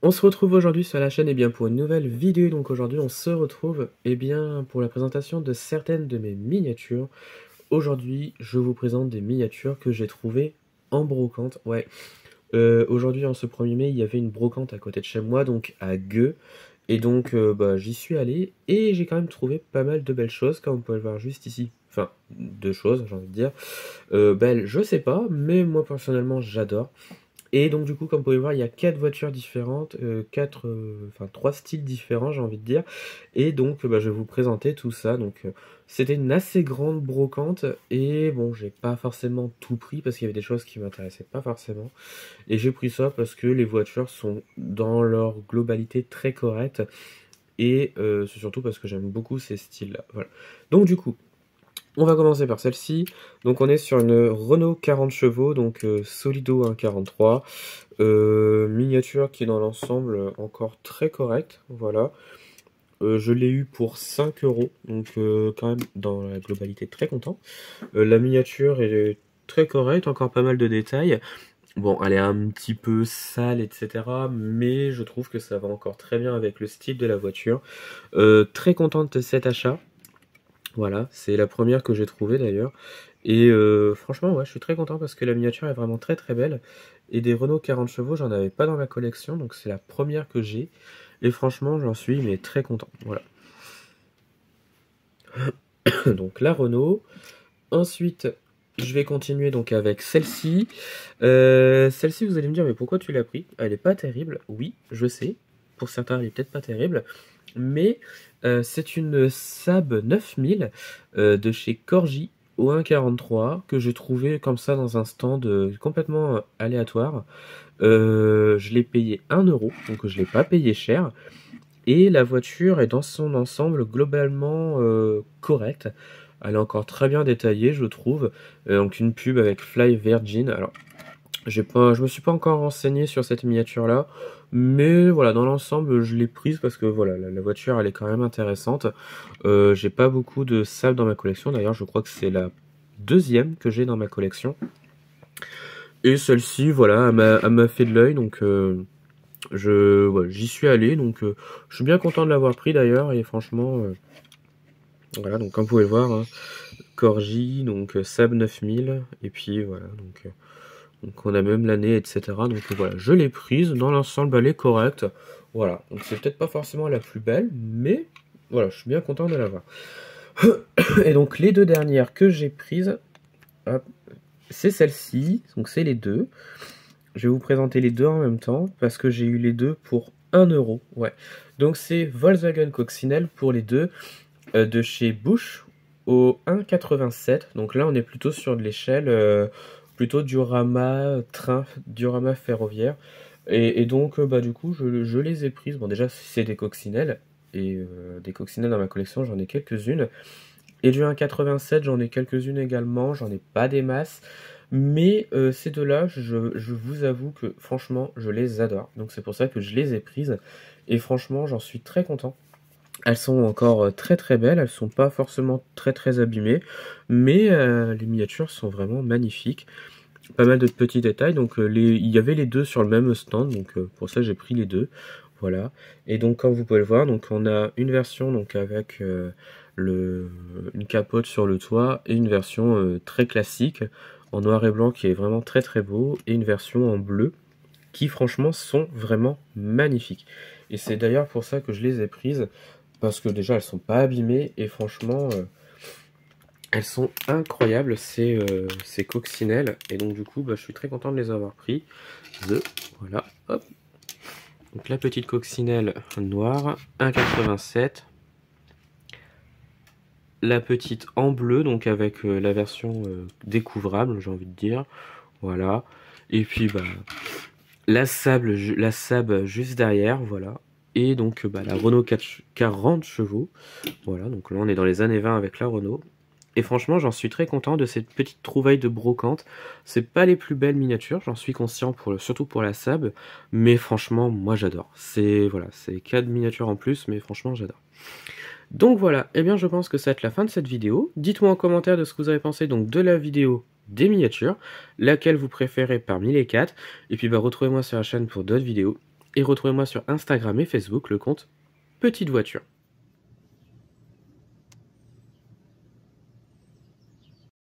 On se retrouve aujourd'hui sur la chaîne pour une nouvelle vidéo. Donc aujourd'hui on se retrouve pour la présentation de certaines de mes miniatures. Aujourd'hui je vous présente des miniatures que j'ai trouvées en brocante. Ouais, aujourd'hui en ce 1er mai il y avait une brocante à côté de chez moi, donc à Gueux. Et donc j'y suis allé et j'ai quand même trouvé pas mal de belles choses, comme vous pouvez le voir juste ici. Enfin, deux choses j'ai envie de dire. Belles je sais pas, mais moi personnellement j'adore. Et donc du coup, comme vous pouvez voir, il y a 4 voitures différentes, enfin 3 styles différents, j'ai envie de dire. Et donc, je vais vous présenter tout ça. Donc, c'était une assez grande brocante. Et bon, j'ai pas forcément tout pris parce qu'il y avait des choses qui m'intéressaient pas forcément. Et j'ai pris ça parce que les voitures sont dans leur globalité très correctes. Et c'est surtout parce que j'aime beaucoup ces styles-là. Voilà. Donc du coup, on va commencer par celle-ci. Donc on est sur une Renault 40 chevaux, donc Solido 1.43. Miniature qui est dans l'ensemble encore très correcte. Voilà. Je l'ai eu pour 5 euros, donc quand même dans la globalité très content. La miniature est très correcte, encore pas mal de détails. Bon, elle est un petit peu sale, etc. Mais je trouve que ça va encore très bien avec le style de la voiture. Très contente de cet achat. Voilà, c'est la première que j'ai trouvée d'ailleurs. Et franchement, ouais, je suis très content parce que la miniature est vraiment très très belle. Et des Renault 40 chevaux, j'en avais pas dans ma collection, donc c'est la première que j'ai. Et franchement, j'en suis mais très content. Voilà. Donc la Renault. Ensuite, je vais continuer donc avec celle-ci. Celle-ci, vous allez me dire, mais pourquoi tu l'as pris? Elle est pas terrible. Oui, je sais. Pour certains, elle est peut-être pas terrible. Mais c'est une Saab 9000 de chez Corgi au 1.43 que j'ai trouvé comme ça dans un stand complètement aléatoire. Je l'ai payé 1 euro, donc je l'ai pas payé cher. Et la voiture est dans son ensemble globalement correcte. Elle est encore très bien détaillée, je trouve. Donc une pub avec Fly Virgin. Alors, je me suis pas encore renseigné sur cette miniature-là. Mais voilà, dans l'ensemble, je l'ai prise parce que voilà, la voiture, elle est quand même intéressante. J'ai pas beaucoup de Saab dans ma collection. D'ailleurs, je crois que c'est la deuxième que j'ai dans ma collection. Et celle-ci, voilà, elle m'a fait de l'œil. Donc, voilà, j'y suis allé. Donc, je suis bien content de l'avoir pris d'ailleurs. Et franchement, voilà, donc comme vous pouvez le voir, hein, Corgi, donc Saab 9000. Et puis voilà, donc on a même l'année, etc. Donc voilà, je l'ai prise. Dans l'ensemble, elle est correcte. Voilà, donc c'est peut-être pas forcément la plus belle, mais voilà, je suis bien content de l'avoir. Et donc les deux dernières que j'ai prises, c'est celle-ci. Donc c'est les deux. Je vais vous présenter les deux en même temps parce que j'ai eu les deux pour 1 euro. Ouais. Donc c'est Volkswagen Coccinelle pour les deux de chez Bush au 1,87. Donc là on est plutôt sur de l'échelle plutôt diorama train, diorama ferroviaire. Et donc du coup je les ai prises. Bon déjà c'est des coccinelles. Et des coccinelles dans ma collection j'en ai quelques-unes. Et du 1,87 j'en ai quelques-unes également. J'en ai pas des masses. Mais ces deux-là, je vous avoue que franchement, je les adore. Donc c'est pour ça que je les ai prises. Et franchement, j'en suis très content. Elles sont encore très très belles, elles sont pas forcément très très abîmées, mais les miniatures sont vraiment magnifiques. Pas mal de petits détails, donc il y avait les deux sur le même stand, donc pour ça j'ai pris les deux. Voilà. Et donc comme vous pouvez le voir, donc on a une version donc avec une capote sur le toit et une version très classique en noir et blanc qui est vraiment très très beau et une version en bleu qui franchement sont vraiment magnifiques. Et c'est d'ailleurs pour ça que je les ai prises parce que déjà elles sont pas abîmées et franchement elles sont incroyables ces coccinelles et donc du coup je suis très content de les avoir pris. Voilà, hop. Donc la petite coccinelle noire, 1,87. La petite en bleu, donc avec la version découvrable, j'ai envie de dire. Voilà. Et puis la Saab juste derrière, voilà. Et donc la Renault 40 chevaux. Voilà, donc là on est dans les années 20 avec la Renault. Et franchement, j'en suis très content de cette petite trouvaille de brocante. C'est pas les plus belles miniatures, j'en suis conscient, surtout pour la Saab. Mais franchement, moi j'adore. C'est voilà, c'est 4 miniatures en plus, mais franchement j'adore. Donc voilà, et bien je pense que ça va être la fin de cette vidéo. Dites-moi en commentaire de ce que vous avez pensé donc de la vidéo des miniatures, laquelle vous préférez parmi les 4. Et puis retrouvez-moi sur la chaîne pour d'autres vidéos. Et retrouvez-moi sur Instagram et Facebook, le compte Petite Voiture.